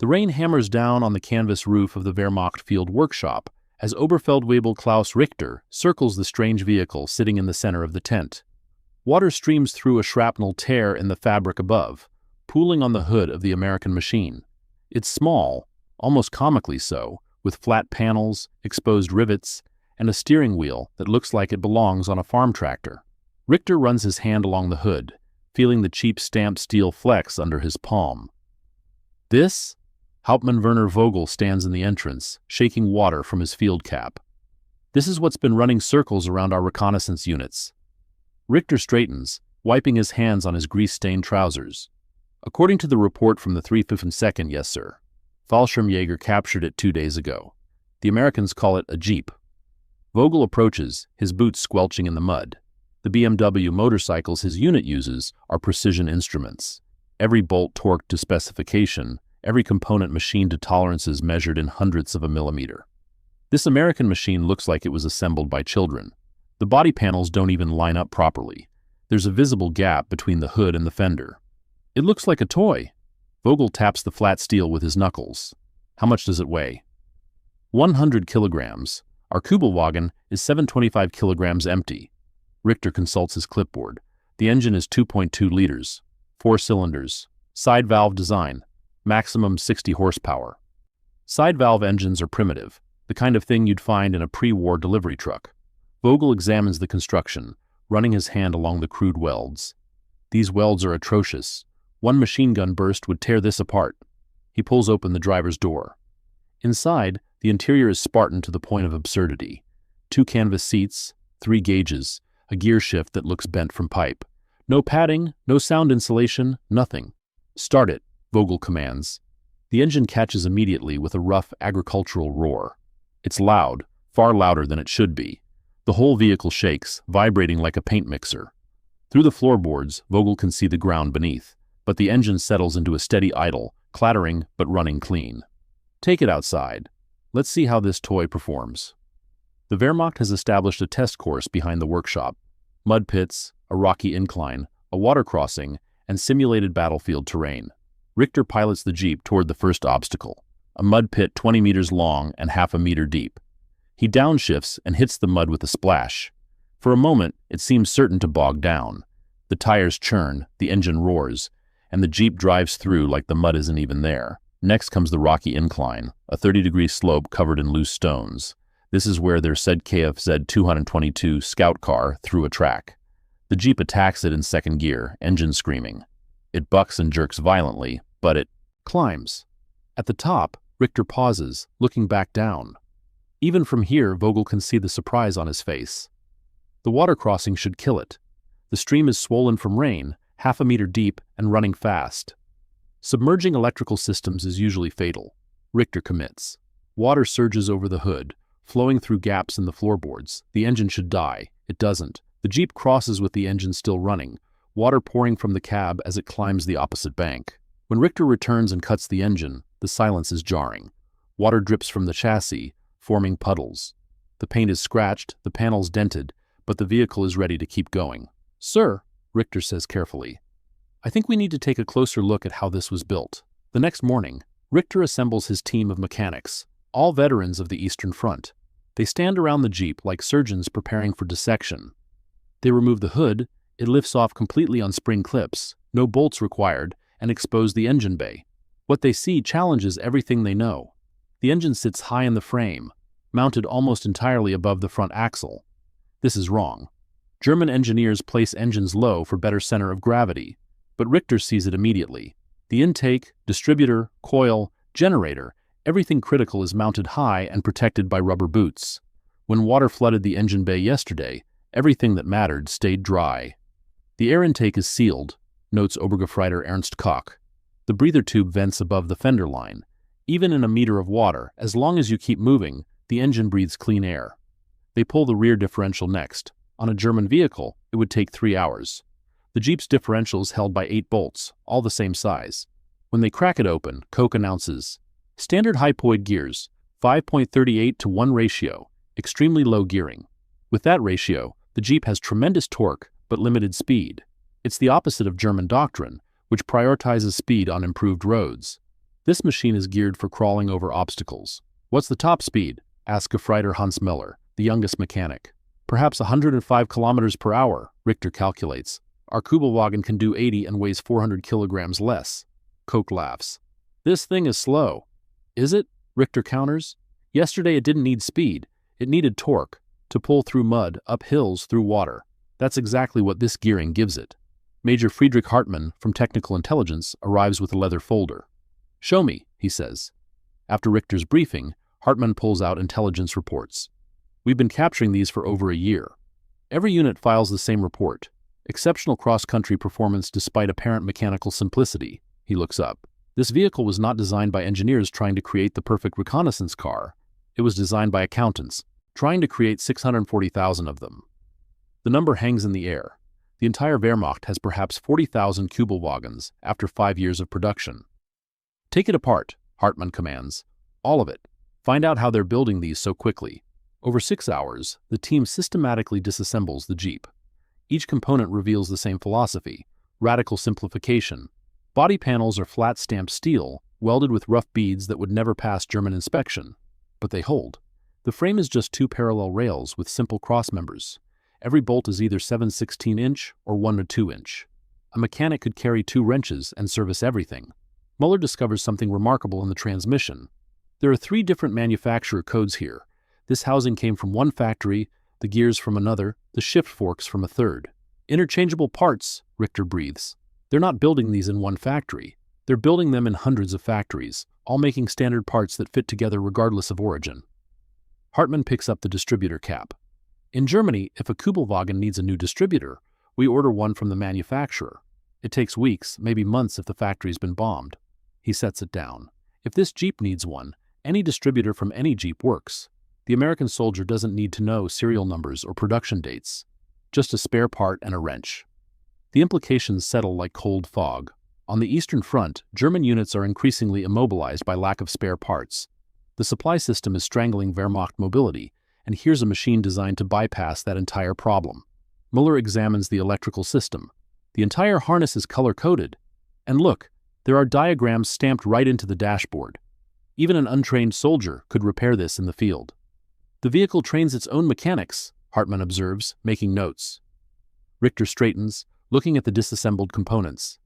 The rain hammers down on the canvas roof of the Wehrmacht field workshop as Oberfeldwebel Klaus Richter circles the strange vehicle sitting in the center of the tent. Water streams through a shrapnel tear in the fabric above, pooling on the hood of the American machine. It's small, almost comically so, with flat panels, exposed rivets, and a steering wheel that looks like it belongs on a farm tractor. Richter runs his hand along the hood, feeling the cheap stamped steel flex under his palm. This? Hauptmann Werner Vogel stands in the entrance, shaking water from his field cap. This is what's been running circles around our reconnaissance units. Richter straightens, wiping his hands on his grease-stained trousers. According to the report from the 352nd, yes sir. Fallschirmjäger captured it 2 days ago. The Americans call it a Jeep. Vogel approaches, his boots squelching in the mud. The BMW motorcycles his unit uses are precision instruments. Every bolt torqued to specification, every component machined to tolerances measured in hundredths of a millimeter. This American machine looks like it was assembled by children. The body panels don't even line up properly. There's a visible gap between the hood and the fender. It looks like a toy. Vogel taps the flat steel with his knuckles. How much does it weigh? 100 kilograms. Our Kübelwagen is 725 kilograms empty. Richter consults his clipboard. The engine is 2.2 liters, 4 cylinders, side valve design, maximum 60 horsepower. Side valve engines are primitive, the kind of thing you'd find in a pre-war delivery truck. Vogel examines the construction, running his hand along the crude welds. These welds are atrocious. One machine gun burst would tear this apart. He pulls open the driver's door. Inside, the interior is Spartan to the point of absurdity. 2 canvas seats, 3 gauges, a gear shift that looks bent from pipe. No padding, no sound insulation, nothing. Start it, Vogel commands. The engine catches immediately with a rough agricultural roar. It's loud, far louder than it should be. The whole vehicle shakes, vibrating like a paint mixer. Through the floorboards, Vogel can see the ground beneath, but the engine settles into a steady idle, clattering but running clean. Take it outside. Let's see how this toy performs. The Wehrmacht has established a test course behind the workshop. Mud pits, a rocky incline, a water crossing, and simulated battlefield terrain. Richter pilots the Jeep toward the first obstacle, a mud pit 20 meters long and half a meter deep. He downshifts and hits the mud with a splash. For a moment, it seems certain to bog down. The tires churn, the engine roars, and the Jeep drives through like the mud isn't even there. Next comes the rocky incline, a 30-degree slope covered in loose stones. This is where their said KFZ 222 scout car threw a track. The Jeep attacks it in second gear, engine screaming. It bucks and jerks violently, but it climbs. At the top, Richter pauses, looking back down. Even from here, Vogel can see the surprise on his face. The water crossing should kill it. The stream is swollen from rain, half a meter deep and running fast. Submerging electrical systems is usually fatal. Richter commits. Water surges over the hood, flowing through gaps in the floorboards. The engine should die. It doesn't. The Jeep crosses with the engine still running, water pouring from the cab as it climbs the opposite bank. When Richter returns and cuts the engine, the silence is jarring. Water drips from the chassis, forming puddles. The paint is scratched, the panels dented, but the vehicle is ready to keep going. "Sir," Richter says carefully, "I think we need to take a closer look at how this was built." The next morning, Richter assembles his team of mechanics, all veterans of the Eastern Front. They stand around the Jeep like surgeons preparing for dissection. They remove the hood, it lifts off completely on spring clips, no bolts required, and expose the engine bay. What they see challenges everything they know. The engine sits high in the frame, mounted almost entirely above the front axle. This is wrong. German engineers place engines low for better center of gravity, but Richter sees it immediately. The intake, distributor, coil, generator, everything critical is mounted high and protected by rubber boots. When water flooded the engine bay yesterday, everything that mattered stayed dry. The air intake is sealed, notes Obergefreiter Ernst Koch. The breather tube vents above the fender line. Even in a meter of water, as long as you keep moving, the engine breathes clean air. They pull the rear differential next. On a German vehicle, it would take 3 hours. The Jeep's differential is held by 8 bolts, all the same size. When they crack it open, Koch announces, "Standard hypoid gears, 5.38 to 1 ratio, extremely low gearing." With that ratio, the Jeep has tremendous torque, but limited speed. It's the opposite of German doctrine, which prioritizes speed on improved roads. This machine is geared for crawling over obstacles. What's the top speed? Asks Gefreiter Hans Miller, the youngest mechanic. Perhaps 105 kilometers per hour, Richter calculates. Our Kübelwagen can do 80 and weighs 400 kilograms less. Koch laughs. This thing is slow. Is it? Richter counters. Yesterday it didn't need speed. It needed torque, to pull through mud, up hills, through water. That's exactly what this gearing gives it. Major Friedrich Hartmann from Technical Intelligence arrives with a leather folder. Show me, he says. After Richter's briefing, Hartmann pulls out intelligence reports. We've been capturing these for over a year. Every unit files the same report. Exceptional cross-country performance despite apparent mechanical simplicity. He looks up. This vehicle was not designed by engineers trying to create the perfect reconnaissance car. It was designed by accountants, trying to create 640,000 of them. The number hangs in the air. The entire Wehrmacht has perhaps 40,000 Kübelwagens after 5 years of production. Take it apart, Hartmann commands. All of it. Find out how they're building these so quickly. Over 6 hours, the team systematically disassembles the Jeep. Each component reveals the same philosophy: radical simplification. Body panels are flat stamped steel, welded with rough beads that would never pass German inspection. But they hold. The frame is just 2 parallel rails with simple crossmembers. Every bolt is either 7/16" or 1/2". A mechanic could carry 2 wrenches and service everything. Muller discovers something remarkable in the transmission. There are 3 different manufacturer codes here. This housing came from one factory, the gears from another, the shift forks from a third. Interchangeable parts, Richter breathes. They're not building these in one factory. They're building them in hundreds of factories, all making standard parts that fit together regardless of origin. Hartmann picks up the distributor cap. In Germany, if a Kübelwagen needs a new distributor, we order one from the manufacturer. It takes weeks, maybe months if the factory's been bombed. He sets it down. If this Jeep needs one, any distributor from any Jeep works. The American soldier doesn't need to know serial numbers or production dates. Just a spare part and a wrench. The implications settle like cold fog. On the Eastern Front, German units are increasingly immobilized by lack of spare parts. The supply system is strangling Wehrmacht mobility, and here's a machine designed to bypass that entire problem. Muller examines the electrical system. The entire harness is color-coded. And look, there are diagrams stamped right into the dashboard. Even an untrained soldier could repair this in the field. The vehicle trains its own mechanics, Hartmann observes, making notes. Richter straightens, looking at the disassembled components.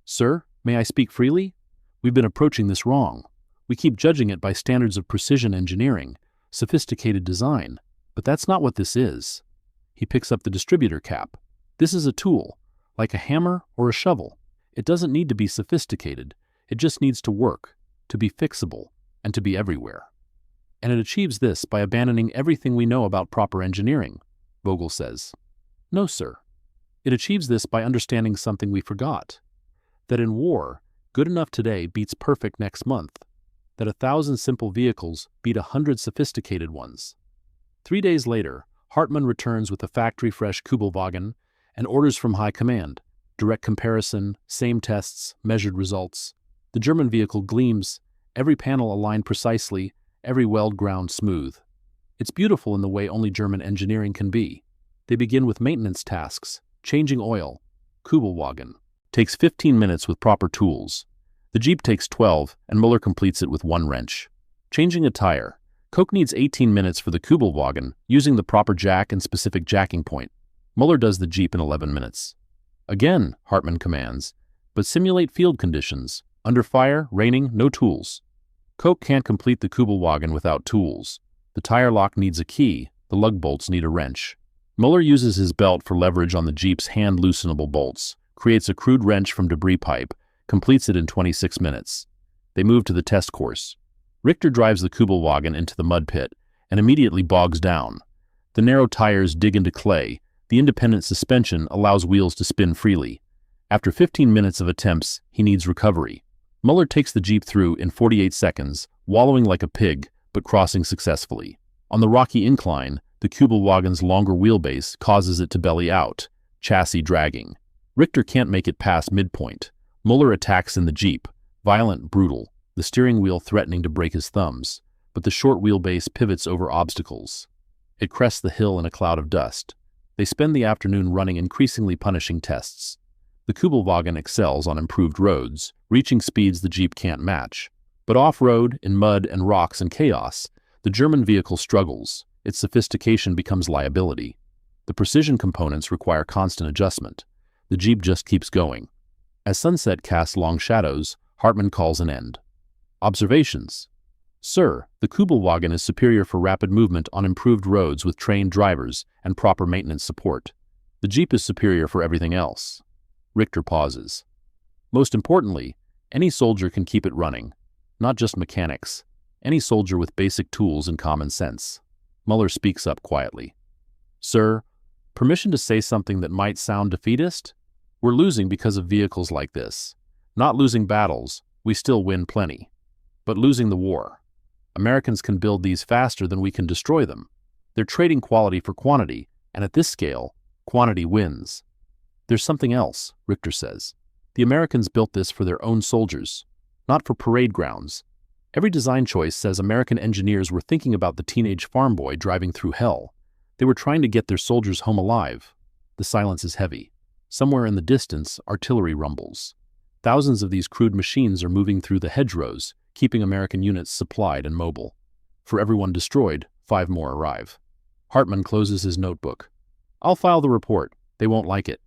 Sir, may I speak freely? We've been approaching this wrong. We keep judging it by standards of precision engineering, sophisticated design, but that's not what this is. He picks up the distributor cap. This is a tool, like a hammer or a shovel. It doesn't need to be sophisticated. It just needs to work, to be fixable, and to be everywhere. And it achieves this by abandoning everything we know about proper engineering, Vogel says. No, sir. It achieves this by understanding something we forgot. That in war, good enough today beats perfect next month. That 1,000 simple vehicles beat 100 sophisticated ones. 3 days later, Hartmann returns with a factory-fresh Kübelwagen and orders from high command. Direct comparison, same tests, measured results. The German vehicle gleams, every panel aligned precisely, every weld ground smooth. It's beautiful in the way only German engineering can be. They begin with maintenance tasks, changing oil. Kübelwagen takes 15 minutes with proper tools. The Jeep takes 12, and Muller completes it with 1 wrench. Changing a tire. Koch needs 18 minutes for the Kübelwagen, using the proper jack and specific jacking point. Muller does the Jeep in 11 minutes. Again, Hartmann commands, but simulate field conditions. Under fire, raining, no tools. Koch can't complete the Kübelwagen without tools. The tire lock needs a key, the lug bolts need a wrench. Muller uses his belt for leverage on the Jeep's hand-loosenable bolts, creates a crude wrench from debris pipe, completes it in 26 minutes. They move to the test course. Richter drives the Kübelwagen into the mud pit and immediately bogs down. The narrow tires dig into clay. The independent suspension allows wheels to spin freely. After 15 minutes of attempts, he needs recovery. Muller takes the Jeep through in 48 seconds, wallowing like a pig, but crossing successfully. On the rocky incline, the Kübelwagen's longer wheelbase causes it to belly out, chassis dragging. Richter can't make it past midpoint. Muller attacks in the Jeep, violent, brutal, the steering wheel threatening to break his thumbs, but the short wheelbase pivots over obstacles. It crests the hill in a cloud of dust. They spend the afternoon running increasingly punishing tests. The Kübelwagen excels on improved roads, reaching speeds the Jeep can't match. But off-road, in mud and rocks and chaos, the German vehicle struggles. Its sophistication becomes liability. The precision components require constant adjustment. The Jeep just keeps going. As sunset casts long shadows, Hartmann calls an end. Observations. Sir, the Kübelwagen is superior for rapid movement on improved roads with trained drivers and proper maintenance support. The Jeep is superior for everything else. Richter pauses. Most importantly, any soldier can keep it running. Not just mechanics. Any soldier with basic tools and common sense. Muller speaks up quietly. Sir, permission to say something that might sound defeatist? We're losing because of vehicles like this. Not losing battles, we still win plenty. But losing the war. Americans can build these faster than we can destroy them. They're trading quality for quantity, and at this scale, quantity wins. There's something else, Richter says. The Americans built this for their own soldiers, not for parade grounds. Every design choice says American engineers were thinking about the teenage farm boy driving through hell. They were trying to get their soldiers home alive. The silence is heavy. Somewhere in the distance, artillery rumbles. Thousands of these crude machines are moving through the hedgerows, keeping American units supplied and mobile. For every one destroyed, 5 more arrive. Hartmann closes his notebook. I'll file the report. They won't like it.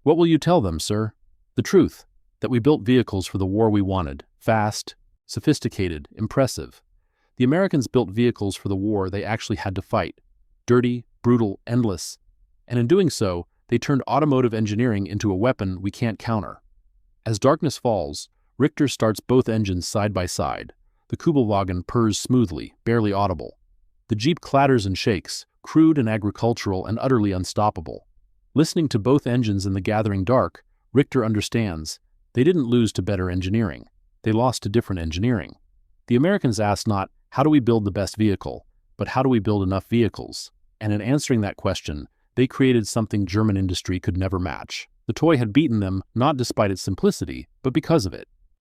What will you tell them, sir? The truth, that we built vehicles for the war we wanted, fast, sophisticated, impressive. The Americans built vehicles for the war they actually had to fight. Dirty, brutal, endless. And in doing so, they turned automotive engineering into a weapon we can't counter. As darkness falls, Richter starts both engines side by side. The Kübelwagen purrs smoothly, barely audible. The Jeep clatters and shakes, crude and agricultural and utterly unstoppable. Listening to both engines in the gathering dark, Richter understands they didn't lose to better engineering. They lost to different engineering. The Americans asked not, how do we build the best vehicle, but how do we build enough vehicles? And in answering that question, they created something German industry could never match. The toy had beaten them, not despite its simplicity, but because of it.